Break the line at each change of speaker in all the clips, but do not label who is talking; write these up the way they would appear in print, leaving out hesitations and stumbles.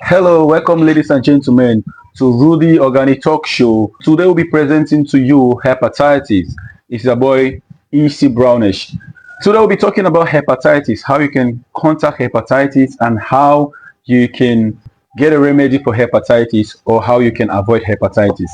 Hello, welcome, ladies and gentlemen, to Rudy Organic Talk Show. Today we'll be presenting to you hepatitis. It's your boy EC Brownish. Today we'll be talking about hepatitis, how you can contact hepatitis, and how you can get a remedy for hepatitis or how you can avoid hepatitis.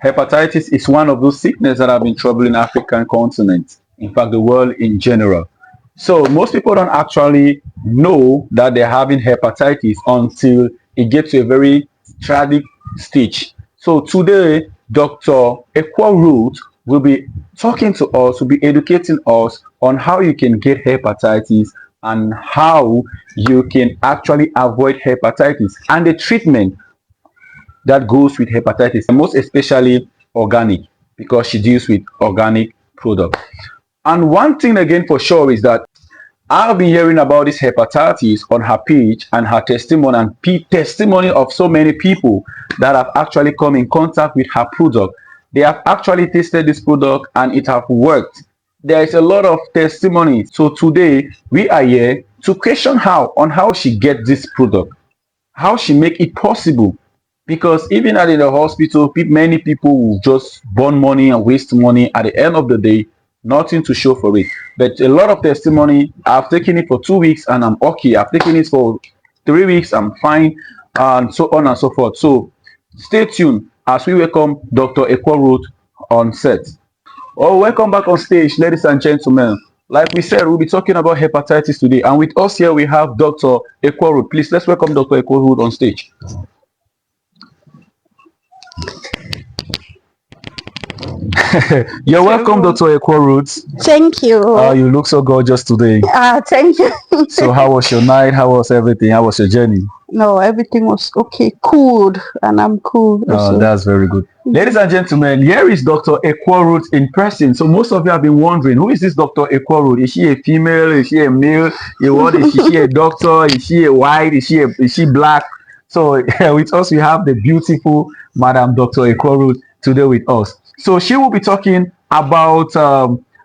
Hepatitis is one of those sicknesses that have been troubling African continent, in fact, the world in general. So most people don't actually know that they're having hepatitis until it gets to a very tragic stage. So today, Dr. Equa Root will be talking to us, will be educating us on how you can get hepatitis and how you can actually avoid hepatitis and the treatment that goes with hepatitis, and most especially organic, because she deals with organic products. And one thing again for sure is that I've been hearing about this hepatitis on her page and her testimony and testimony of so many people that have actually come in contact with her product. They have actually tasted this product and it have worked. There is a lot of testimony. So today we are here to question her on how she gets this product, how she make it possible. Because even at the hospital, many people will just burn money and waste money. At the end of the day, nothing to show for it. But a lot of testimony, I've taken it for 2 weeks and I'm okay. I've taken it for 3 weeks, I'm fine, and so on and so forth. So stay tuned as we welcome Dr. Equa on set. Oh, welcome back on stage, ladies and gentlemen. Like we said, we'll be talking about hepatitis today. And with us here, we have Dr. Equa. Please, let's welcome Dr. Equa on stage. You're welcome, Dr. Equa.
Thank you.
You look so gorgeous today.
Thank you.
So how was your night? How was everything? How was your journey?
No, everything was okay, cool, and I'm cool.
Oh, that's very good. Ladies and gentlemen, here is Dr. Equa in person. So most of you have been wondering, who is this Dr. Equa? Is she a female? Is she a male? What is she? Is she a doctor? Is she a white? Is she black? So with us, we have the beautiful Madam Dr. Equa today with us. So she will be talking about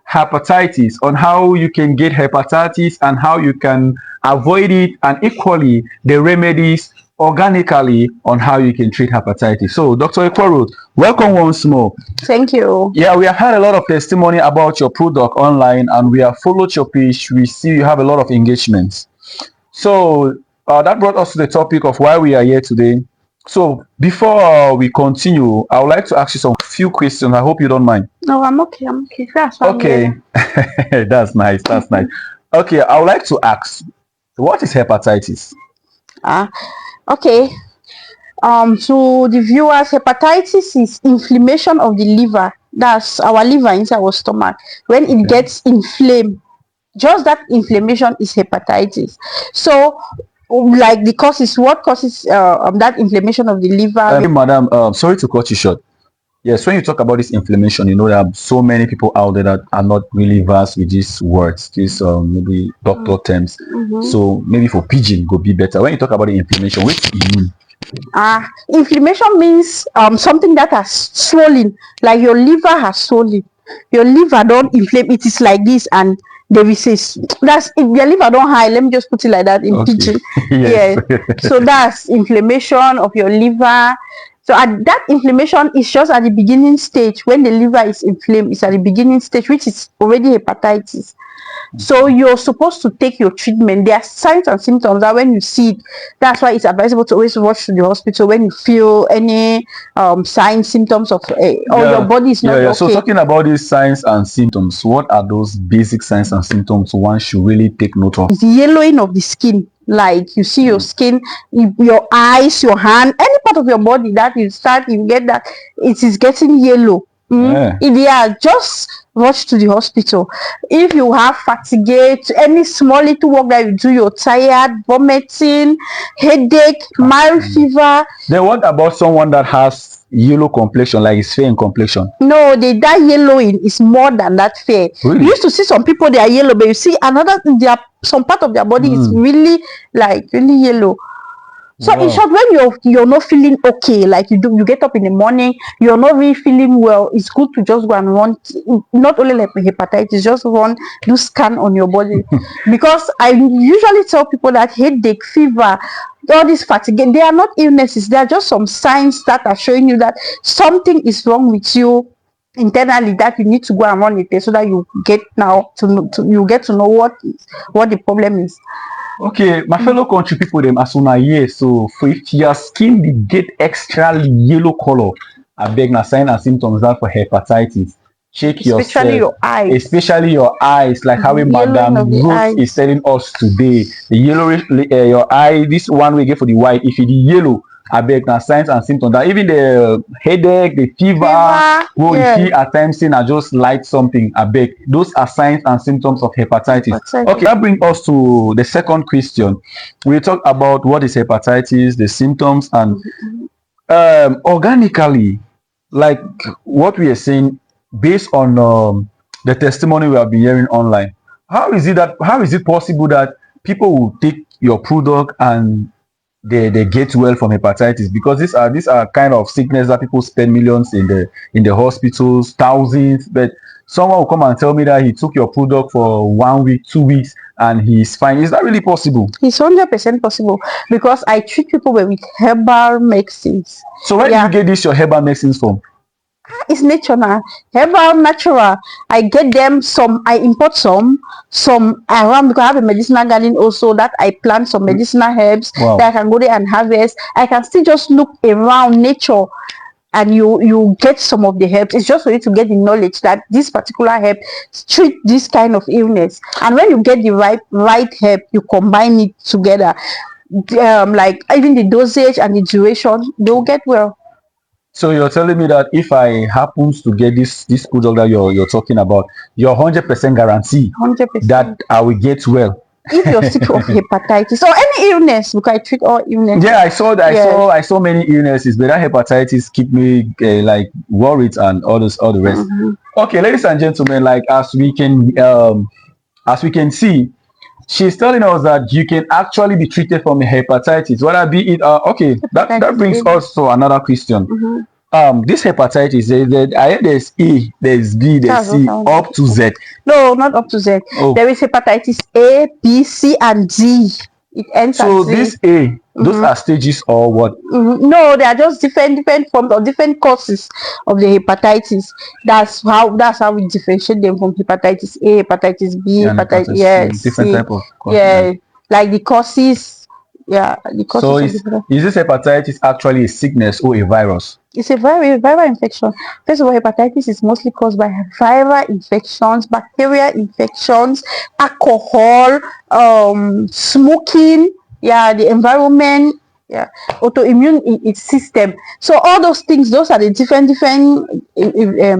hepatitis, on how you can get hepatitis and how you can avoid it, and equally the remedies organically on how you can treat hepatitis. So Dr. Equa, welcome once more.
Thank you.
Yeah, we have had a lot of testimony about your product online and we have followed your page. We see you have a lot of engagements. So that brought us to the topic of why we are here today. So before we continue, I would like to ask you some few questions. I hope you don't mind.
No, I'm okay. I'm okay. That's fine.
Okay. That's nice. That's nice. Okay, I would like to ask, what is hepatitis?
Okay. To the viewers, hepatitis is inflammation of the liver. That's our liver inside our stomach. When it gets inflamed, just that inflammation is hepatitis. So like the causes, what causes that inflammation of the liver?
Madam, sorry to cut you short. Yes, when you talk about this inflammation, you know there are so many people out there that are not really versed with these words, these maybe doctor terms. So maybe for pidgin go be better. When you talk about the inflammation, what do you mean?
Inflammation means something that has swollen, like your liver has swollen. Your liver don't inflame, it is like this, and they will say that's if your liver don't high. Let me just put it like that in pidgin.
Yes.
Yeah. So that's inflammation of your liver. So that inflammation is just at the beginning stage. When the liver is inflamed, it's at the beginning stage, which is already hepatitis. So you're supposed to take your treatment. There are signs and symptoms that when you see it, that's why it's advisable to always rush to the hospital when you feel any signs, symptoms of your body is not okay.
So talking about these signs and symptoms, what are those basic signs and symptoms one should really take note of?
It's the yellowing of the skin. Like you see your skin, your eyes, your hand, any part of your body that you get that it is getting yellow. If just rush to the hospital. If you have fatigue, any small little work that you do, you're tired, vomiting, headache, mild fever.
Then what about someone that has yellow complexion, like it's fair in complexion?
No, that yellowing is more than that fair.
Really?
You used to see some people they are yellow, but you see some part of their body is really yellow. So in
Wow.
short, when you're not feeling okay, like you get up in the morning, you're not really feeling well, it's good to just go and run, not only like hepatitis, just run, do scan on your body. Because I usually tell people that headache, fever, all this fatigue, they are not illnesses, they are just some signs that are showing you that something is wrong with you internally, that you need to go and run it so that you get now to know, you get to know what the problem is.
Okay, my fellow country people, them as una here. So, for if your skin dey get extra yellow color, I beg na sign and symptoms that for hepatitis. Check
Especially
yourself,
your eyes.
especially your eyes, like how
Yellowing of
Madam
the
Rose is
eyes.
telling us today. The yellowish, your eye, this one we get for the white. If it yellow, I beg na signs and symptoms that even the headache, the fever,
Fever,
well, you
yeah.
feel at times saying I just light something. I beg. Those are signs and symptoms of hepatitis. Okay,
Hepatitis.
that brings us to the second question. We talk about what is hepatitis, the symptoms, and organically, like what we are saying, based on the testimony we have been hearing online. How is it possible that people will take your product and they get well from hepatitis, because these are kind of sickness that people spend millions in the hospitals, thousands, but someone will come and tell me that he took your product for 1 week, 2 weeks, and he's fine. Is that really possible?
It's 100% possible because I treat people with herbal medicines.
So where do you
Yeah,
get this your herbal medicines from?
it's natural, herbal, natural. I get them some. I import some around because I have a medicinal garden also that I plant some medicinal herbs
Wow.
that I can go there and harvest. I can still just look around nature and you get some of the herbs. It's just for you to get the knowledge that this particular herb treat this kind of illness, and when you get the right herb, you combine it together, like even the dosage and the duration, they'll get well.
So you're telling me that if I happens to get this product that you're talking about, you're 100% guarantee that
100%.
I will get well.
If you're sick of hepatitis or any illness, because I treat all illnesses.
Yeah, I saw that.
Yes.
I saw many illnesses, but that hepatitis keep me like worried and all the rest. Okay, ladies and gentlemen, like as we can see, she's telling us that you can actually be treated from hepatitis. Whether be it okay, that brings
Hepatitis A.
us to another question. This hepatitis, I heard there's A, there's B, there's
That's what
C,
I want
up to Z.
No, not up to Z.
Oh,
There is hepatitis A, B, C, and D. It ends
so
at Z.
this A, those are stages or what?
No, they are just different forms or different causes of the hepatitis. That's how we differentiate them from hepatitis A, hepatitis B,
And
hepatitis,
hepatitis
yeah,
C, different
C,
type of
yeah, like the causes, yeah, the
So
causes of the hepatitis.
is this hepatitis actually a sickness or a virus?
It's a viral infection. First of all, hepatitis is mostly caused by viral infections, bacterial infections, alcohol, smoking, yeah, the environment, yeah, autoimmune its system. So all those things, those are the different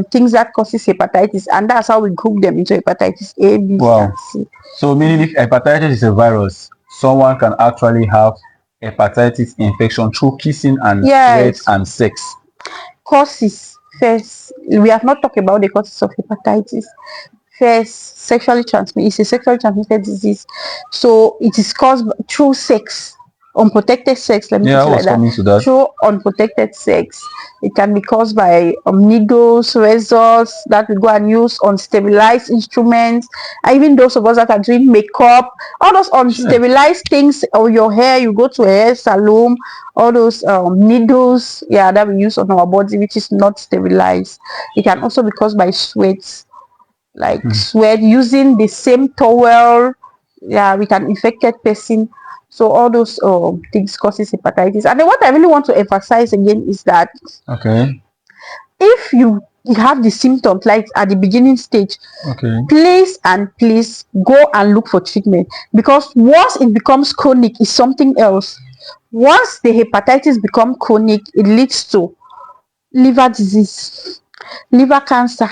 things that causes hepatitis, and that's how we group them into hepatitis A, B,
Wow.
and C.
So meaning if hepatitis is a virus, someone can actually have hepatitis infection through kissing and sweat
Yes.
and sex.
Causes first, we have not talked about the causes of hepatitis. First, sexually transmitted, it's a sexually transmitted disease, so it is caused through sex, unprotected sex, let me
Yeah,
put
I
it
was
like
coming
that.
to that.
Through unprotected sex, it can be caused by needles, razors that we go and use, unsterilized instruments, and even those of us that are doing makeup, all those unsterilized things, or your hair, you go to a hair salon, all those needles, yeah, that we use on our body which is not sterilized. It can also be caused by sweat, like sweat, using the same towel, yeah, with an infected person. So all those things causes hepatitis. And then what I really want to emphasize again is that
Okay.
if you have the symptoms like at the beginning stage,
Okay.
please go and look for treatment, because once it becomes chronic is something else. Once the hepatitis become chronic, it leads to liver disease, liver cancer,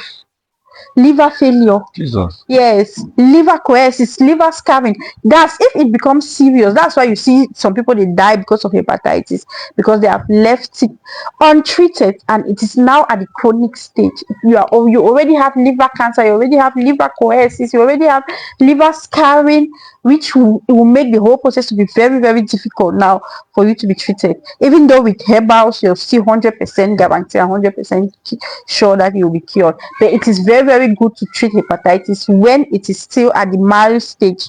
liver failure.
Jesus.
Yes, liver coesis, liver scarring. That's if it becomes serious. That's why you see some people they die because of hepatitis, because they have left it untreated and it is now at the chronic stage. You already have liver cancer, you already have liver coesis, you already have liver scarring, which it will make the whole process to be very, very difficult now for you to be treated. Even though with herbals you're still 100% guaranteed, 100% sure that you'll be cured. But it is very, very good to treat hepatitis when it is still at the mild stage.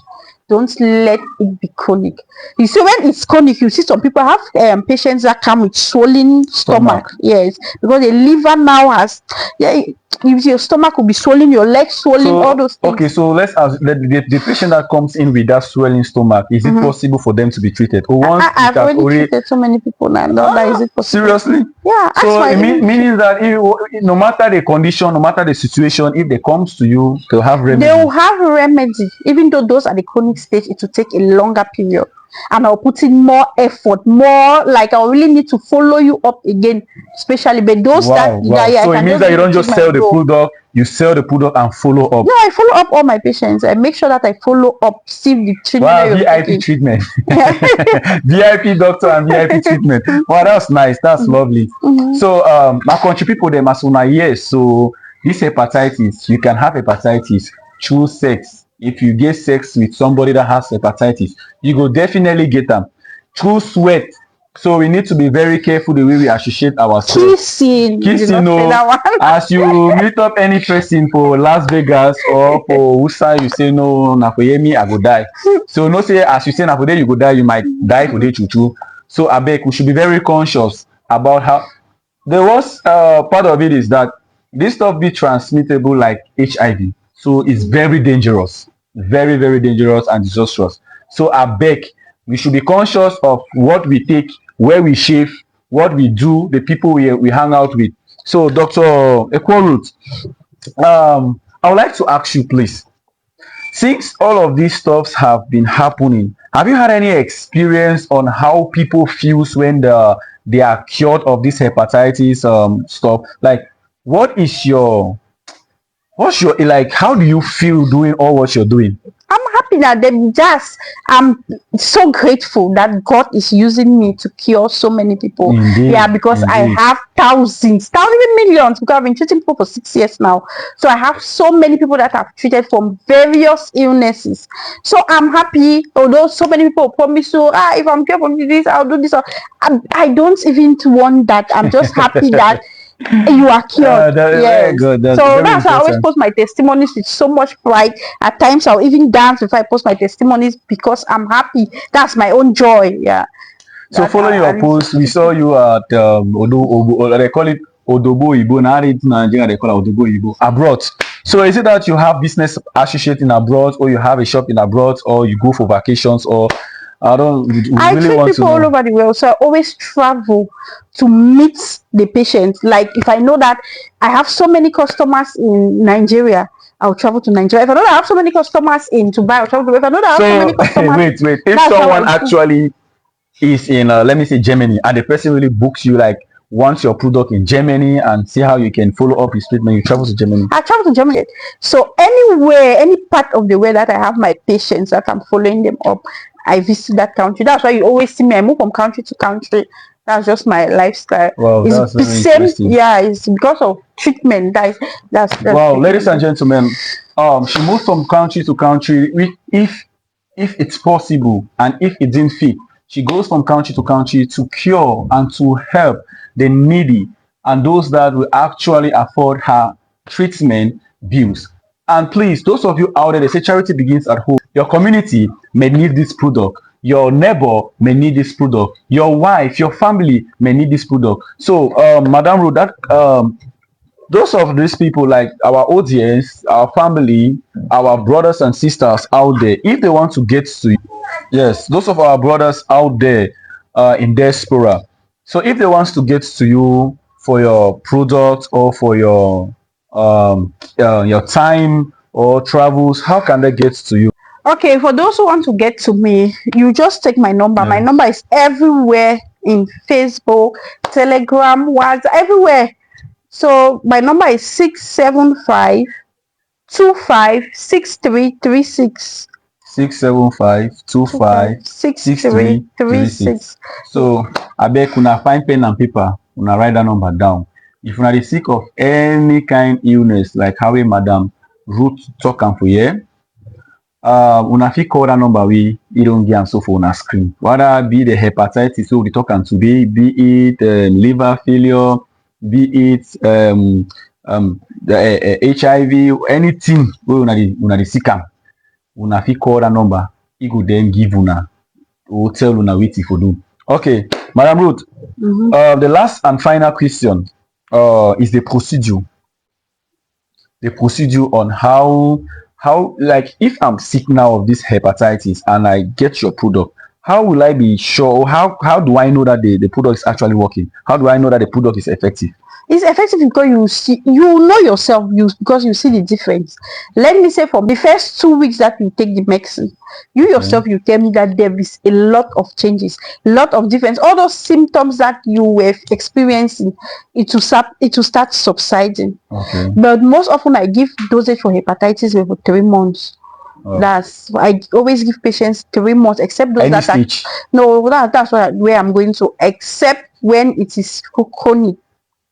Don't let it be chronic. You see, when it's chronic, you see some people have patients that come with swollen stomach. Yes, because the liver now has, yeah, your stomach will be swollen, your legs swollen, all those things.
Okay, so let's ask the patient that comes in with that swelling stomach, is it possible for them to be treated? Or once
I've already treated so many people now. That is it possible.
Seriously?
Yeah.
So it meaning that no matter the condition, no matter the situation, if they comes to you, they'll have remedy.
They will have remedy, even though those are the chronic stage. It will take a longer period, and I'll put in more effort, more like I really need to follow you up again, especially. But those
Wow. So it means that you don't just sell the product, you sell the product and follow up.
No, I follow up all my patients. I make sure that I follow up, see the treatment.
Wow, VIP treatment. VIP doctor and VIP treatment. Wow, that's nice. That's lovely. So my country people, they must know, yes. So this hepatitis, you can have hepatitis through sex. If you get sex with somebody that has hepatitis, you go definitely get them through sweat. So we need to be very careful the way we associate ourselves.
Kissing,
no. As you meet up any person for Las Vegas or for USA, you say no, na for me I go die. So no say as you say na for there you go die, you might die for there choo. So abeg, we should be very conscious about how the worst part of it is that this stuff be transmittable like HIV. So it's very dangerous, very, very dangerous and disastrous. So abeg, we should be conscious of what we take, where we shave, what we do, the people we hang out with. So Dr. Equalroot, I would like to ask you please, since all of these stuffs have been happening, have you had any experience on how people feels when they are cured of this hepatitis stuff? Like what's your like, how do you feel doing all what you're doing?
I'm happy that I'm so grateful that God is using me to cure so many people.
Indeed,
yeah, because I have thousands, even millions, because I've been treating people for 6 years now. So I have so many people that I've treated from various illnesses. So I'm happy, although so many people promise so if I'm cured from this, I'll do this. I don't even want that. I'm just happy that you are cured.
Very good.
So that's why I always post my testimonies with so much pride. At times I'll even dance if I post my testimonies because I'm happy. That's my own joy. Yeah.
So following your post, we saw you at they call it Odobo Ibo. Now in Nigeria they call it Odobo Ibo abroad. So is it that you have business associate in abroad, or you have a shop in abroad, or you go for vacations, or I really
treat
want
people
to
all over the world, so I always travel to meet the patients. Like if I know that I have so many customers in Nigeria, I'll travel to Nigeria. If I know that I have so many customers in Dubai, I'll travel to. If I know that I have so many customers,
wait. If someone actually is in let me say Germany, and the person really books you, like wants your product in Germany and see how you can follow up his treatment, you travel to Germany.
I travel to Germany. So anywhere, any part of the way that I have my patients that I'm following them up, I visit that country. That's why you always see me. I move from country to country. That's just my lifestyle.
Wow,
it's
that's very interesting.
Yeah, it's because of treatment. That's
wow, ladies and gentlemen. She moved from country to country. If it's possible and if it didn't fit, she goes from country to country to cure and to help the needy and those that will actually afford her treatment bills. And please, those of you out there, they say charity begins at home. Your community may need this product. Your neighbor may need this product. Your wife, your family may need this product. So, Madam Ro, that those of these people, like our audience, our family, our brothers and sisters out there, if they want to get to you, yes, those of our brothers out there in diaspora. So if they want to get to you for your product or for your time or travels, how can they get to you?
Okay, for those who want to get to me, you just take my number. My number is everywhere in Facebook, Telegram, WhatsApp, everywhere. So my number is 675 256336.
675256336. So I beg una find pen and paper, una write that number down. If una dey sick of any kind illness like how Madam Ruth talk am for here, una fit call that number wey e don give am so for una screen. Whether be the hepatitis wey we dey talk am today, be it liver failure, be it the HIV, anything wey una dey sick am, una fit call that number. E go then give una or tell una wetin for do. Okay, Madam Ruth, the last and final question is the procedure. The procedure on how like if I'm sick now of this hepatitis and I get your product, how will I be sure, or how do I know that the product is actually working? How do I know that the product is effective?
It's effective because you know yourself, because you see the difference. Let me say, for the first 2 weeks that you take the medicine, you yourself, you tell me that there is a lot of changes, a lot of difference. All those symptoms that you were experiencing, it will start subsiding.
Okay.
But most often I give dosage for hepatitis for 3 months. That's I always give patients 3 months, except those
Any
that
stage?
No, that's where I'm going to, except when it is chronic,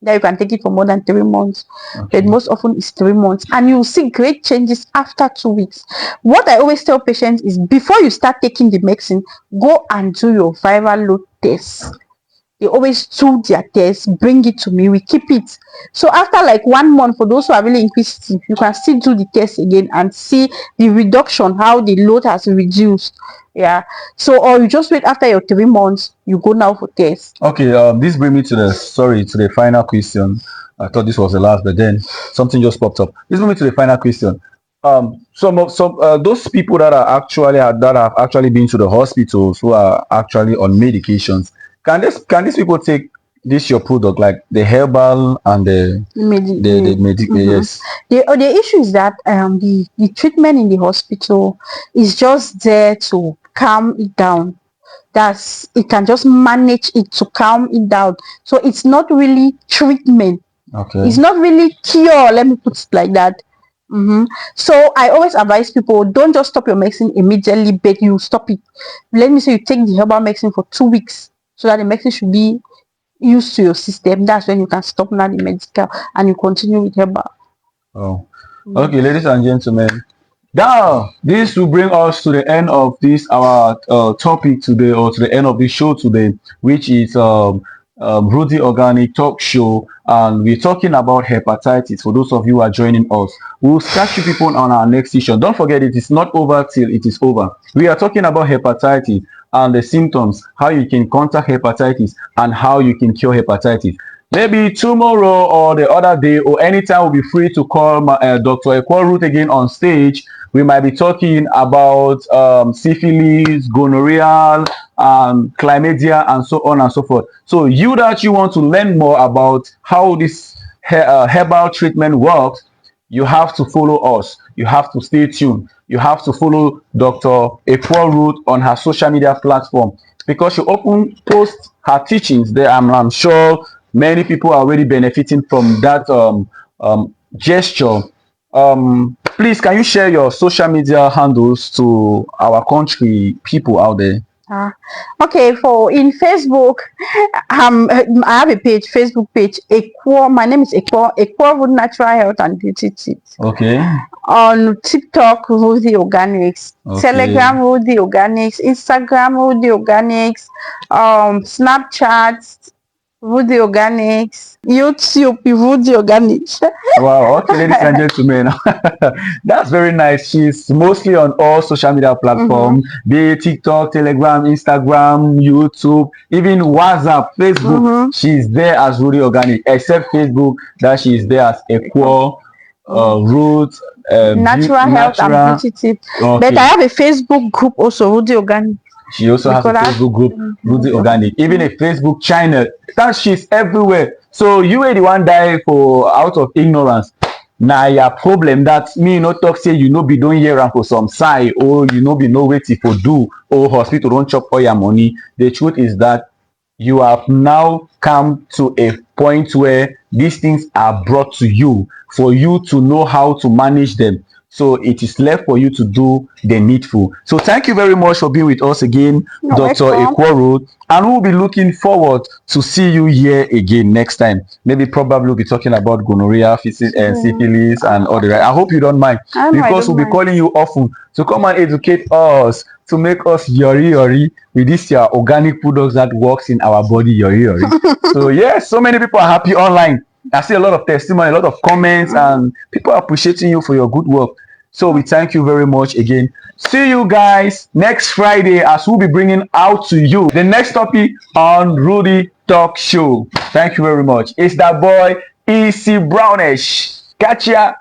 that you can take it for more than 3 months.
Okay.
But most often it's 3 months, and you will see great changes after 2 weeks. What I always tell patients is, before you start taking the medicine, go and do your viral load test. They always do their test, bring it to me, we keep it. So after like 1 month, for those who are really inquisitive, you can still do the test again and see the reduction, how the load has reduced. Yeah. So, or you just wait after your 3 months, you go now for test.
Okay, this brings me to the final question. I thought this was the last, but then something just popped up. This brings me to the final question. Some those people that have actually been to the hospitals, who are actually on medications, can these people take this your product, like the herbal and the yes?
The issue is that the treatment in the hospital is just there to calm it down. That's it, can just manage it to calm it down. So it's not really treatment.
Okay.
It's not really cure. Let me put it like that. So I always advise people, don't just stop your medicine immediately, but you stop it. Let me say you take the herbal medicine for 2 weeks, so that the medicine should be used to your system. That's when you can stop now the medical and you continue with herbal.
Oh, okay, ladies and gentlemen. Now, this will bring us to the end of this our topic today, or to the end of the show today, which is Rudy Organic Talk Show, and we're talking about hepatitis. For those of you who are joining us, we'll catch you people on our next session. Don't forget, it is not over till it is over. We are talking about hepatitis and the symptoms, how you can contact hepatitis, and how you can cure hepatitis. Maybe tomorrow or the other day or anytime, we'll be free to call Dr. Ekwa Ruth again on stage. We might be talking about syphilis, gonorrhea, chlamydia, and so on and so forth. So you want to learn more about how this herbal treatment works, you have to follow us. You have to stay tuned. You have to follow Dr. Ekwa Ruth on her social media platform, because she often posts her teachings there. I'm sure many people are already benefiting from that gesture. Please, can you share your social media handles to our country people out there?
Okay, for in Facebook, I have a page, Facebook page, Ekwa. My name is Ekwa Wood Natural Health and Beauty Tips.
Okay.
On TikTok, Rudy Organics.
Okay.
Telegram, Rudy Organics. Instagram, Rudy Organics. Snapchat, Rudy Organics. YouTube, Rudy Organics.
Wow. Okay, ladies and gentlemen, that's very nice. She's mostly on all social media platforms, be it TikTok, Telegram, Instagram, YouTube, even WhatsApp, Facebook. She's there as Rudy Organic, except Facebook, that she is there as Ekwa Ruth
Natural Health and Beauty Tips. Okay. But I have a Facebook group also, Rudy Organic.
She also has a Facebook group, Rudy Organic, even a Facebook channel. That she's everywhere. So you were the one die for out of ignorance. Now your problem that me not talk say you know be doing here and for some side, or you know be no waiting for do, or hospital don't chop all your money. The truth is that you have now come to a point where these things are brought to you for you to know how to manage them. So it is left for you to do the needful. So thank you very much for being with us again,
You're
Dr.
welcome.
Ekworo. And we'll be looking forward to see you here again next time. Maybe probably we'll be talking about gonorrhea, syphilis, and all the
Okay.
rest. I hope you don't mind,
I
because
don't
we'll be
mind.
calling you often to come and educate us, to make us yori with this your organic products that works in our body yori. So yes, so many people are happy online. I see a lot of testimony, a lot of comments, and people are appreciating you for your good work. So we thank you very much again. See you guys next Friday as we'll be bringing out to you the next topic on Rudy Talk Show. Thank you very much. It's that boy, EC Brownish. Catch ya.